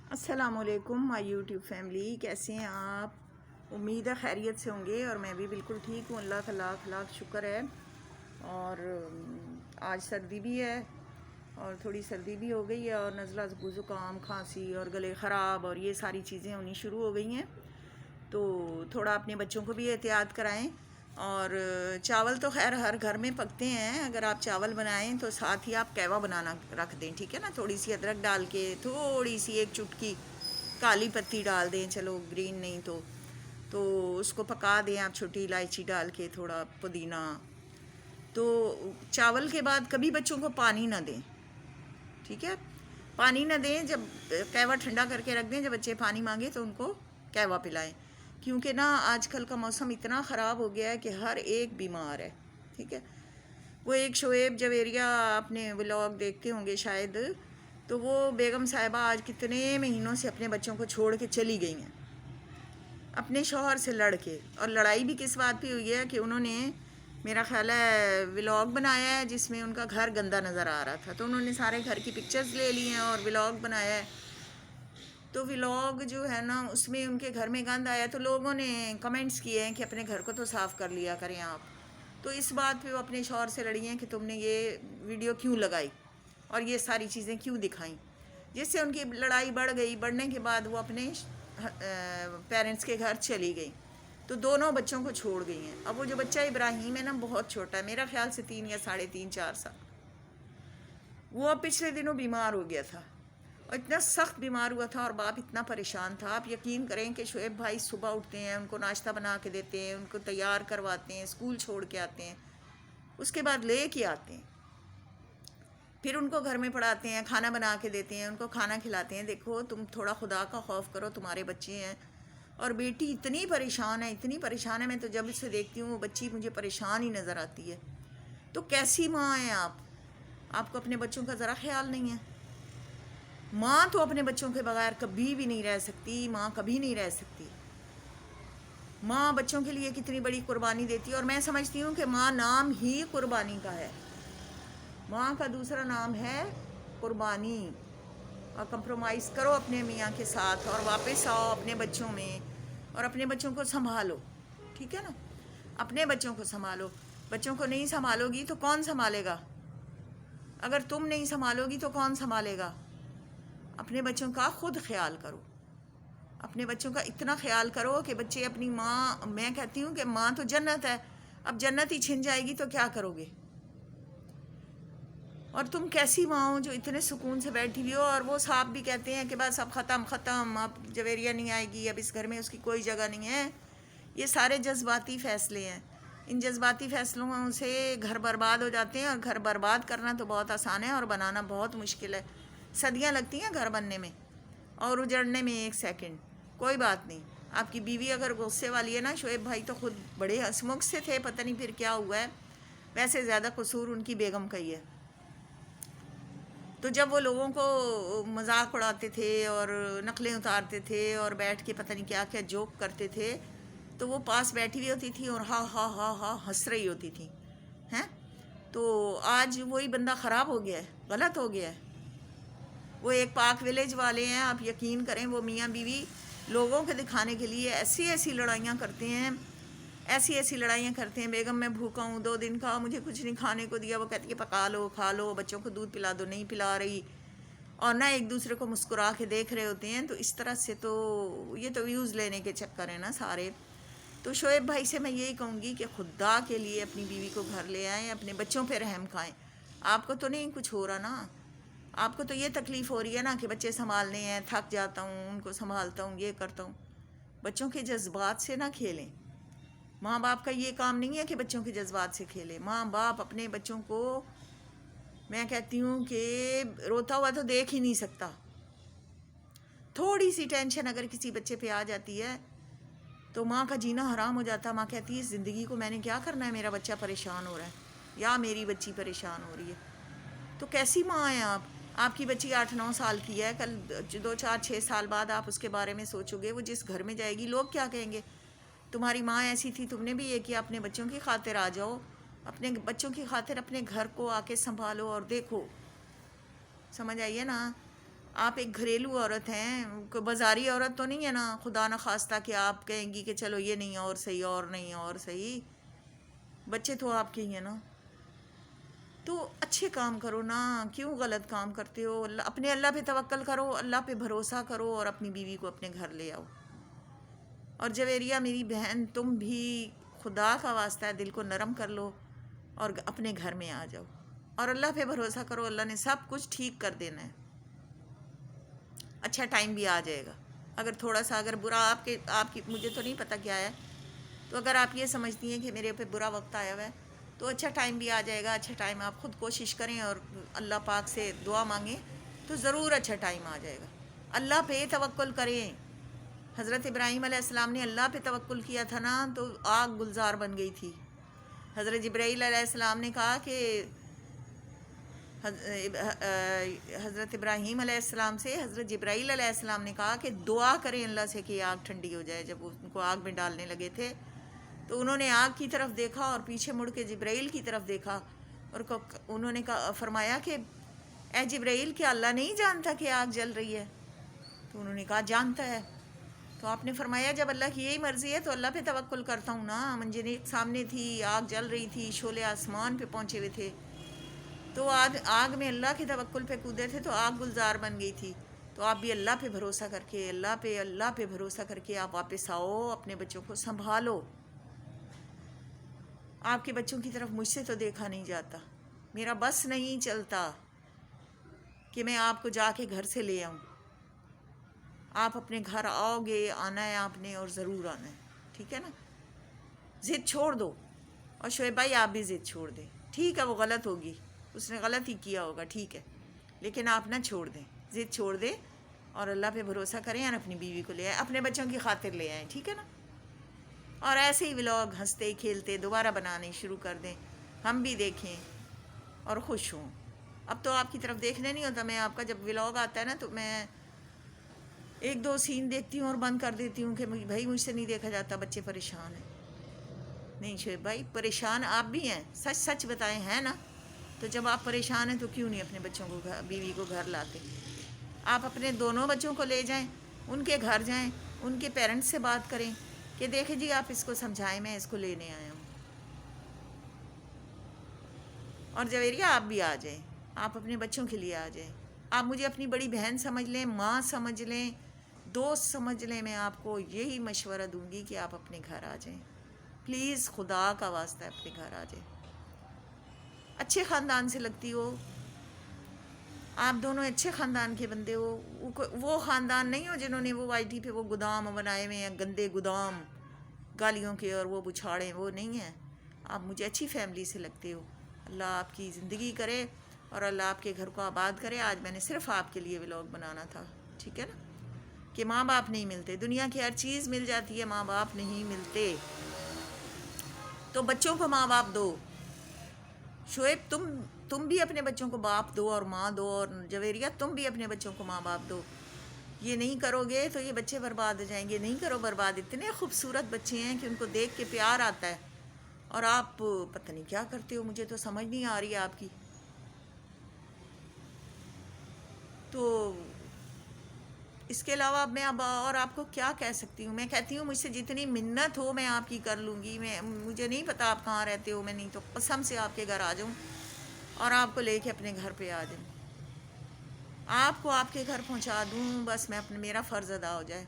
السلام علیکم مائی YouTube family, کیسے ہیں آپ؟ امید ہے خیریت سے ہوں گے، اور میں بھی بالکل ٹھیک ہوں، اللہ کا لاکھ لاکھ شکر ہے۔ اور آج سردی بھی ہے، اور تھوڑی سردی بھی ہو گئی ہے، اور نزلہ زکام کھانسی اور گلے خراب اور یہ ساری چیزیں ہونی شروع ہو گئی ہیں، تو تھوڑا اپنے بچوں کو بھی احتیاط کرائیں۔ اور چاول تو خیر ہر گھر میں پکتے ہیں، اگر آپ چاول بنائیں تو ساتھ ہی آپ کہوا بنانا رکھ دیں، ٹھیک ہے نا؟ تھوڑی سی ادرک ڈال کے، تھوڑی سی ایک چٹکی کالی پتی ڈال دیں، چلو گرین نہیں تو اس کو پکا دیں آپ، چھوٹی الائچی ڈال کے، تھوڑا پودینہ۔ تو چاول کے بعد کبھی بچوں کو پانی نہ دیں، ٹھیک ہے؟ پانی نہ دیں، جب کہوا ٹھنڈا کر کے رکھ دیں، جب بچے پانی مانگے تو ان کو کہوا پلائیں، کیونکہ نا آج کل کا موسم اتنا خراب ہو گیا ہے کہ ہر ایک بیمار ہے، ٹھیک ہے؟ وہ ایک شعیب جویریہ اپنے ولاگ دیکھتے ہوں گے شاید، تو وہ بیگم صاحبہ آج کتنے مہینوں سے اپنے بچوں کو چھوڑ کے چلی گئی ہیں، اپنے شوہر سے لڑ کے۔ اور لڑائی بھی کس بات پہ ہوئی ہے کہ انہوں نے، میرا خیال ہے، ولاگ بنایا ہے جس میں ان کا گھر گندا نظر آ رہا تھا، تو انہوں نے سارے گھر کی پکچرز لے لی ہیں اور ولاگ بنایا ہے۔ تو ولاگ جو ہے نا، اس میں ان کے گھر میں گند آیا، تو لوگوں نے کمنٹس کیے ہیں کہ اپنے گھر کو تو صاف کر لیا کریں آپ۔ تو اس بات پہ وہ اپنے شوہر سے لڑی ہیں کہ تم نے یہ ویڈیو کیوں لگائی اور یہ ساری چیزیں کیوں دکھائیں، جس سے ان کی لڑائی بڑھ گئی۔ بڑھنے کے بعد وہ اپنے پیرنٹس کے گھر چلی گئی، تو دونوں بچوں کو چھوڑ گئی ہیں۔ اب وہ جو بچہ ابراہیم ہے نا، بہت چھوٹا ہے، میرا خیال سے 3 یا 3.5 4 سال، وہ اب پچھلے دنوں بیمار ہو گیا تھا، اور اتنا سخت بیمار ہوا تھا، اور باپ اتنا پریشان تھا۔ آپ یقین کریں کہ شعیب بھائی صبح اٹھتے ہیں، ان کو ناشتہ بنا کے دیتے ہیں، ان کو تیار کرواتے ہیں، اسکول چھوڑ کے آتے ہیں، اس کے بعد لے کے آتے ہیں، پھر ان کو گھر میں پڑھاتے ہیں، کھانا بنا کے دیتے ہیں، ان کو کھانا کھلاتے ہیں۔ دیکھو تم تھوڑا خدا کا خوف کرو، تمہارے بچے ہیں۔ اور بیٹی اتنی پریشان ہے، اتنی پریشان ہے، میں تو جب اسے دیکھتی ہوں وہ بچی مجھے پریشان ہی نظر آتی ہے۔ تو کیسی ماں ہیں آپ کو اپنے بچوں کا ذرا خیال نہیں ہے؟ ماں تو اپنے بچوں کے بغیر کبھی بھی نہیں رہ سکتی، ماں کبھی نہیں رہ سکتی۔ ماں بچوں کے لیے کتنی بڑی قربانی دیتی ہے، اور میں سمجھتی ہوں کہ ماں نام ہی قربانی کا ہے۔ ماں کا دوسرا نام ہے قربانی۔ اور کمپرومائز کرو اپنے میاں کے ساتھ، اور واپس آؤ اپنے بچوں میں، اور اپنے بچوں کو سنبھالو، ٹھیک ہے نا؟ اپنے بچوں کو سنبھالو۔ بچوں کو نہیں سنبھالو گی تو کون سنبھالے گا؟ اگر تم نہیں سنبھالو گی تو کون سنبھالے گا؟ اپنے بچوں کا خود خیال کرو، اپنے بچوں کا اتنا خیال کرو کہ بچے اپنی ماں، میں کہتی ہوں کہ ماں تو جنت ہے، اب جنت ہی چھن جائے گی تو کیا کرو گے؟ اور تم کیسی ماں ہو جو اتنے سکون سے بیٹھی ہوئی ہو، اور وہ صاحب بھی کہتے ہیں کہ بس اب ختم، اب جویریہ نہیں آئے گی، اب اس گھر میں اس کی کوئی جگہ نہیں ہے۔ یہ سارے جذباتی فیصلے ہیں، ان جذباتی فیصلوں سے گھر برباد ہو جاتے ہیں، اور گھر برباد کرنا تو بہت آسان ہے اور بنانا بہت مشکل ہے۔ صدیاں لگتی ہیں گھر بننے میں، اور اجڑنے میں 1 سیکنڈ۔ کوئی بات نہیں، آپ کی بیوی اگر غصے والی ہے نا، شعیب بھائی تو خود بڑے ہنسمکھ سے تھے، پتہ نہیں پھر کیا ہوا ہے، ویسے زیادہ قصور ان کی بیگم کا ہی ہے۔ تو جب وہ لوگوں کو مذاق اڑاتے تھے اور نقلیں اتارتے تھے اور بیٹھ کے پتہ نہیں کیا کیا جوک کرتے تھے، تو وہ پاس بیٹھی ہوئی ہوتی تھی اور ہا ہا ہا ہا ہنس رہی ہوتی تھی، ہیں؟ تو آج وہی بندہ خراب ہو گیا ہے، غلط ہو گیا ہے۔ وہ ایک پاک ولیج والے ہیں، آپ یقین کریں، وہ میاں بیوی لوگوں کے دکھانے کے لیے ایسی ایسی لڑائیاں کرتے ہیں، ایسی ایسی لڑائیاں کرتے ہیں۔ بیگم میں بھوکا ہوں، 2 دن کا مجھے کچھ نہیں کھانے کو دیا، وہ کہتی ہے پکا لو کھا لو، بچوں کو دودھ پلا دو، نہیں پلا رہی، اور نہ ایک دوسرے کو مسکرا کے دیکھ رہے ہوتے ہیں۔ تو اس طرح سے تو یہ تو ویوز لینے کے چکر ہیں نا سارے۔ تو شعیب بھائی سے میں یہی کہوں گی کہ خدا کے لیے اپنی بیوی کو گھر لے آئیں، اپنے بچوں پہ رحم کھائیں۔ آپ کو تو نہیں کچھ ہو رہا نا، آپ کو تو یہ تکلیف ہو رہی ہے نا کہ بچے سنبھالنے ہیں، تھک جاتا ہوں، ان کو سنبھالتا ہوں، یہ کرتا ہوں۔ بچوں کے جذبات سے نہ کھیلیں۔ ماں باپ کا یہ کام نہیں ہے کہ بچوں کے جذبات سے کھیلے۔ ماں باپ اپنے بچوں کو، میں کہتی ہوں کہ روتا ہوا تو دیکھ ہی نہیں سکتا۔ تھوڑی سی ٹینشن اگر کسی بچے پہ آ جاتی ہے تو ماں کا جینا حرام ہو جاتا ہے۔ ماں کہتی ہے اس زندگی کو میں نے کیا کرنا ہے، میرا بچہ پریشان ہو رہا ہے یا میری بچی پریشان ہو رہی ہے۔ تو کیسی ماں ہیں آپ کی بچی 8-9 سال کی ہے، کل 2-4-6 سال بعد آپ اس کے بارے میں سوچو گے، وہ جس گھر میں جائے گی لوگ کیا کہیں گے؟ تمہاری ماں ایسی تھی، تم نے بھی یہ کیا، اپنے بچوں کی خاطر آ جاؤ، اپنے بچوں کی خاطر اپنے گھر کو آ کے سنبھالو اور دیکھو، سمجھ آئیے نا؟ آپ ایک گھریلو عورت ہیں، کوئی بازاری عورت تو نہیں ہے نا، خدا نخواستہ کہ آپ کہیں گی کہ چلو یہ نہیں اور صحیح اور نہیں اور صحیح، بچے تو آپ کے ہی ہیں نا، تو اچھے کام کرو نا، کیوں غلط کام کرتے ہو؟ اپنے اللہ پہ توکل کرو، اللہ پہ بھروسہ کرو اور اپنی بیوی کو اپنے گھر لے آؤ۔ اور جویریہ میری بہن، تم بھی خدا کا واسطہ ہے دل کو نرم کر لو اور اپنے گھر میں آ جاؤ اور اللہ پہ بھروسہ کرو، اللہ نے سب کچھ ٹھیک کر دینا ہے، اچھا ٹائم بھی آ جائے گا۔ اگر تھوڑا سا اگر برا آپ کی مجھے تو نہیں پتہ کیا ہے، تو اگر آپ یہ سمجھتی ہیں کہ میرے پہ برا وقت آیا ہوا ہے تو اچھا ٹائم بھی آ جائے گا، اچھا ٹائم آپ خود کوشش کریں اور اللہ پاک سے دعا مانگیں تو ضرور اچھا ٹائم آ جائے گا۔ اللہ پہ توکل کریں۔ حضرت ابراہیم علیہ السلام نے اللہ پہ توکل کیا تھا نا، تو آگ گلزار بن گئی تھی۔ حضرت جبرائیل علیہ السلام نے کہا کہ حضرت ابراہیم علیہ السلام سے حضرت جبرائیل علیہ السلام نے کہا کہ دعا کریں اللہ سے کہ آگ ٹھنڈی ہو جائے۔ جب ان کو آگ میں ڈالنے لگے تھے تو انہوں نے آگ کی طرف دیکھا اور پیچھے مڑ کے جبرائیل کی طرف دیکھا اور انہوں نے فرمایا کہ اے جبرائیل، کیا اللہ نہیں جانتا کہ آگ جل رہی ہے؟ تو انہوں نے کہا جانتا ہے۔ تو آپ نے فرمایا جب اللہ کی یہی مرضی ہے تو اللہ پہ توکل کرتا ہوں نا، منجنیق سامنے تھی، آگ جل رہی تھی، شعلے آسمان پہ پہنچے ہوئے تھے، تو آگ میں اللہ کے توکل پہ کودے تھے تو آگ گلزار بن گئی تھی۔ تو آپ بھی اللہ پہ بھروسہ کر کے اللہ پہ بھروسہ کر کے آپ واپس آؤ، اپنے بچوں کو سنبھالو۔ آپ کے بچوں کی طرف مجھ سے تو دیکھا نہیں جاتا، میرا بس نہیں چلتا کہ میں آپ کو جا کے گھر سے لے آؤں۔ آپ اپنے گھر آؤ گے، آنا ہے آپ نے اور ضرور آنا ہے، ٹھیک ہے نا؟ ضد چھوڑ دو، اور شعیب بھائی آپ بھی ضد چھوڑ دیں۔ ٹھیک ہے وہ غلط ہوگی، اس نے غلط ہی کیا ہوگا، ٹھیک ہے، لیکن آپ نہ چھوڑ دیں، ضد چھوڑ دیں اور اللہ پہ بھروسہ کریں اور اپنی بیوی کو لے آئیں، اپنے بچوں کی خاطر لے آئیں، ٹھیک ہے نا؟ اور ایسے ہی ولاگ ہنستے کھیلتے دوبارہ بنانے شروع کر دیں، ہم بھی دیکھیں اور خوش ہوں۔ اب تو آپ کی طرف دیکھنے نہیں ہوتا، میں آپ کا جب ولاگ آتا ہے نا تو میں ایک دو سین دیکھتی ہوں اور بند کر دیتی ہوں کہ بھائی مجھ سے نہیں دیکھا جاتا، بچے پریشان ہیں۔ نہیں شعیب بھائی، پریشان آپ بھی ہیں، سچ سچ بتائیں، ہیں نا؟ تو جب آپ پریشان ہیں تو کیوں نہیں اپنے بچوں کو بیوی کو گھر لاتے؟ آپ اپنے دونوں بچوں کو لے جائیں، ان کے گھر جائیں، ان کے پیرنٹس سے بات کریں کہ دیکھیں جی آپ اس کو سمجھائیں، میں اس کو لینے آیا ہوں۔ اور جویریہ آپ بھی آ جائیں، آپ اپنے بچوں کے لیے آ جائیں، آپ مجھے اپنی بڑی بہن سمجھ لیں، ماں سمجھ لیں، دوست سمجھ لیں، میں آپ کو یہی مشورہ دوں گی کہ آپ اپنے گھر آ جائیں، پلیز خدا کا واسطہ ہے اپنے گھر آ جائیں۔ اچھے خاندان سے لگتی ہو، آپ دونوں اچھے خاندان کے بندے ہو، وہ خاندان نہیں ہو جنہوں نے وہ آئی ٹی پہ وہ گودام بنائے ہوئے ہیں، گندے گودام گالیوں کے اور وہ بچھاڑیں، وہ نہیں ہیں۔ آپ مجھے اچھی فیملی سے لگتے ہو، اللہ آپ کی زندگی کرے اور اللہ آپ کے گھر کو آباد کرے۔ آج میں نے صرف آپ کے لیے ولاگ بنانا تھا، ٹھیک ہے نا؟ کہ ماں باپ نہیں ملتے، دنیا کی ہر چیز مل جاتی ہے، ماں باپ نہیں ملتے، تو بچوں کو ماں باپ دو۔ شعیب تم بھی اپنے بچوں کو باپ دو اور ماں دو، اور جویریہ تم بھی اپنے بچوں کو ماں باپ دو۔ یہ نہیں کرو گے تو یہ بچے برباد ہو جائیں گے، نہیں کرو برباد۔ اتنے خوبصورت بچے ہیں کہ ان کو دیکھ کے پیار آتا ہے، اور آپ پتہ نہیں کیا کرتے ہو، مجھے تو سمجھ نہیں آ رہی ہے آپ کی۔ تو اس کے علاوہ میں اب اور آپ کو کیا کہہ سکتی ہوں؟ میں کہتی ہوں مجھ سے جتنی منت ہو میں آپ کی کر لوں گی۔ مجھے نہیں پتہ آپ کہاں رہتے ہو، میں نہیں تو قسم سے آپ کے گھر آ جاؤں اور آپ کو لے کے اپنے گھر پہ آ جاؤں، آپ کو آپ کے گھر پہنچا دوں، بس میرا فرض ادا ہو جائے۔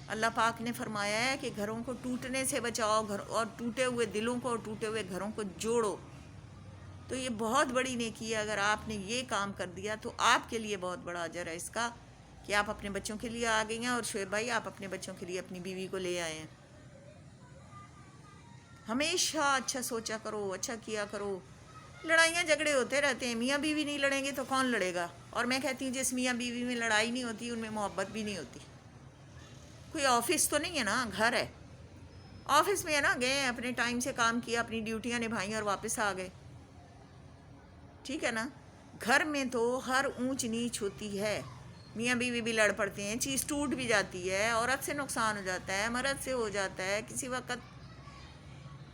اللہ پاک نے فرمایا ہے کہ گھروں کو ٹوٹنے سے بچاؤ، اور ٹوٹے ہوئے دلوں کو اور ٹوٹے ہوئے گھروں کو جوڑو۔ تو یہ بہت بڑی نیکی ہے، اگر آپ نے یہ کام کر دیا تو آپ کے لیے بہت بڑا اجر ہے اس کا کہ آپ اپنے بچوں کے لیے آ گئی ہیں، اور شعیب بھائی آپ اپنے بچوں کے لیے اپنی بیوی کو لے آئے ہیں۔ ہمیشہ اچھا سوچا کرو، اچھا کیا کرو۔ لڑائیاں جھگڑے ہوتے رہتے ہیں، میاں بیوی نہیں لڑیں گے تو کون لڑے گا؟ اور میں کہتی ہوں جس میاں بیوی میں لڑائی نہیں ہوتی ان میں محبت بھی نہیں ہوتی۔ کوئی آفس تو نہیں ہے نا، گھر ہے۔ آفس میں ہے نا، گئے اپنے ٹائم سے کام کیا، اپنی ڈیوٹیاں نبھائیں اور واپس آ گئے، ٹھیک ہے نا؟ گھر میں تو ہر اونچ نیچ ہوتی ہے، میاں بیوی بھی لڑ پڑتے ہیں، چیز ٹوٹ بھی جاتی ہے، عورت سے نقصان ہو جاتا ہے، مرد سے ہو جاتا ہے، کسی وقت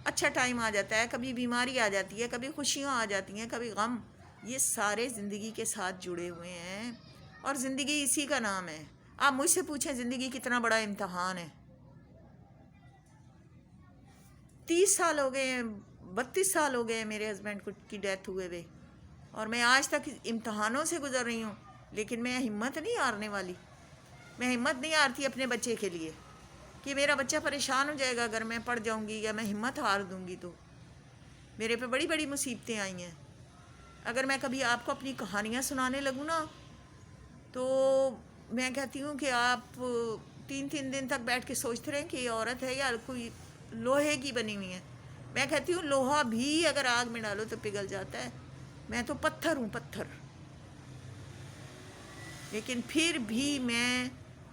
اچھا ٹائم آ جاتا ہے، کبھی بیماری آ جاتی ہے، کبھی خوشیاں آ جاتی ہیں، کبھی غم، یہ سارے زندگی کے ساتھ جڑے ہوئے ہیں۔ اور زندگی اسی کا نام ہے. آپ مجھ سے پوچھیں زندگی کتنا بڑا امتحان ہے. 30 سال ہو گئے ہیں، 32 سال ہو گئے ہیں میرے ہسبینڈ کی ڈیتھ ہوئے ہوئے، اور میں آج تک امتحانوں سے گزر رہی ہوں. لیکن میں ہمت نہیں ہارنے والی. میں ہمت نہیں ہارتی اپنے بچے کے لیے کہ میرا بچہ پریشان ہو جائے گا اگر میں پڑ جاؤں گی یا میں ہمت ہار دوں گی. تو میرے پہ بڑی بڑی مصیبتیں آئی ہیں. اگر میں کبھی آپ کو اپنی کہانیاں سنانے لگوں نا تو میں کہتی ہوں کہ آپ 3 دن تک بیٹھ کے سوچتے رہیں کہ یہ عورت ہے یا کوئی لوہے کی بنی ہوئی ہے. میں کہتی ہوں لوہا بھی اگر آگ میں ڈالو تو پگھل جاتا ہے. میں تو پتھر ہوں، پتھر. لیکن پھر بھی میں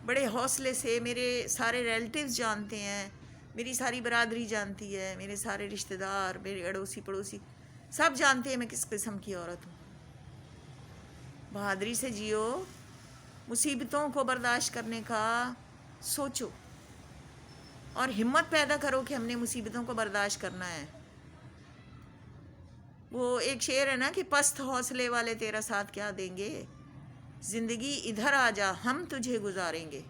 بڑے حوصلے سے، میرے سارے ریلیٹیوز جانتے ہیں، میری ساری برادری جانتی ہے، میرے سارے رشتہ دار، میرے اڑوسی پڑوسی سب جانتے ہیں میں کس قسم کی عورت ہوں. بہادری سے جیو، مصیبتوں کو برداشت کرنے کا سوچو اور ہمت پیدا کرو کہ ہم نے مصیبتوں کو برداشت کرنا ہے. وہ ایک شعر ہے نا کہ پست حوصلے والے تیرا ساتھ کیا دیں گے، زندگی ادھر آ جا ہم تجھے گزاریں گے.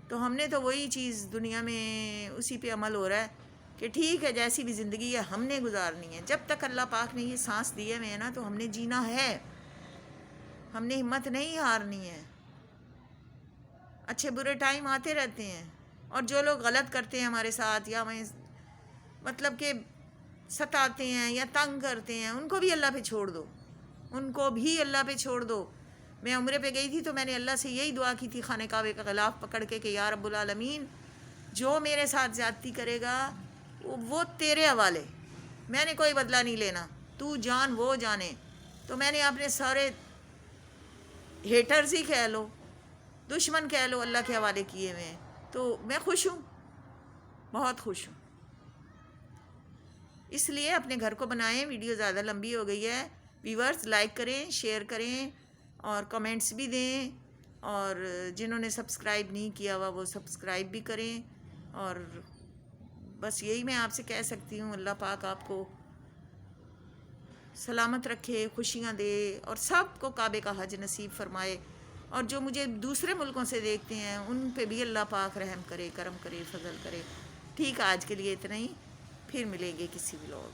تو ہم نے تو وہی چیز دنیا میں اسی پہ عمل ہو رہا ہے کہ ٹھیک ہے جیسی بھی زندگی ہے ہم نے گزارنی ہے. جب تک اللہ پاک نے یہ سانس دی ہے میں نا تو ہم نے جینا ہے. ہم نے ہمت نہیں ہارنی ہے. اچھے برے ٹائم آتے رہتے ہیں، اور جو لوگ غلط کرتے ہیں ہمارے ساتھ یا ہمیں مطلب کہ ستاتے ہیں یا تنگ کرتے ہیں، ان کو بھی اللہ پہ چھوڑ دو. ان کو بھی اللہ پہ چھوڑ دو. میں عمرے پہ گئی تھی تو میں نے اللہ سے یہی دعا کی تھی خانہ کعبے کا غلاف پکڑ کے کہ یا رب العالمین جو میرے ساتھ زیادتی کرے گا وہ تیرے حوالے، میں نے کوئی بدلہ نہیں لینا، تو جان وہ جانے. تو میں نے اپنے سارے ہیٹرز ہی کہہ لو، دشمن کہہ لو، اللہ کے حوالے کیے ہوئے ہیں. تو میں خوش ہوں، بہت خوش ہوں. اس لیے اپنے گھر کو بنائیں. ویڈیو زیادہ لمبی ہو گئی ہے. ویورز لائک کریں، شیئر کریں اور کمنٹس بھی دیں، اور جنہوں نے سبسکرائب نہیں کیا ہوا وہ سبسکرائب بھی کریں. اور بس یہی میں آپ سے کہہ سکتی ہوں، اللہ پاک آپ کو سلامت رکھے، خوشیاں دے اور سب کو کعبے کا حج نصیب فرمائے. اور جو مجھے دوسرے ملکوں سے دیکھتے ہیں ان پہ بھی اللہ پاک رحم کرے، کرم کرے، فضل کرے. ٹھیک ہے، آج کے لیے اتنا ہی. پھر ملیں گے کسی ولاگ.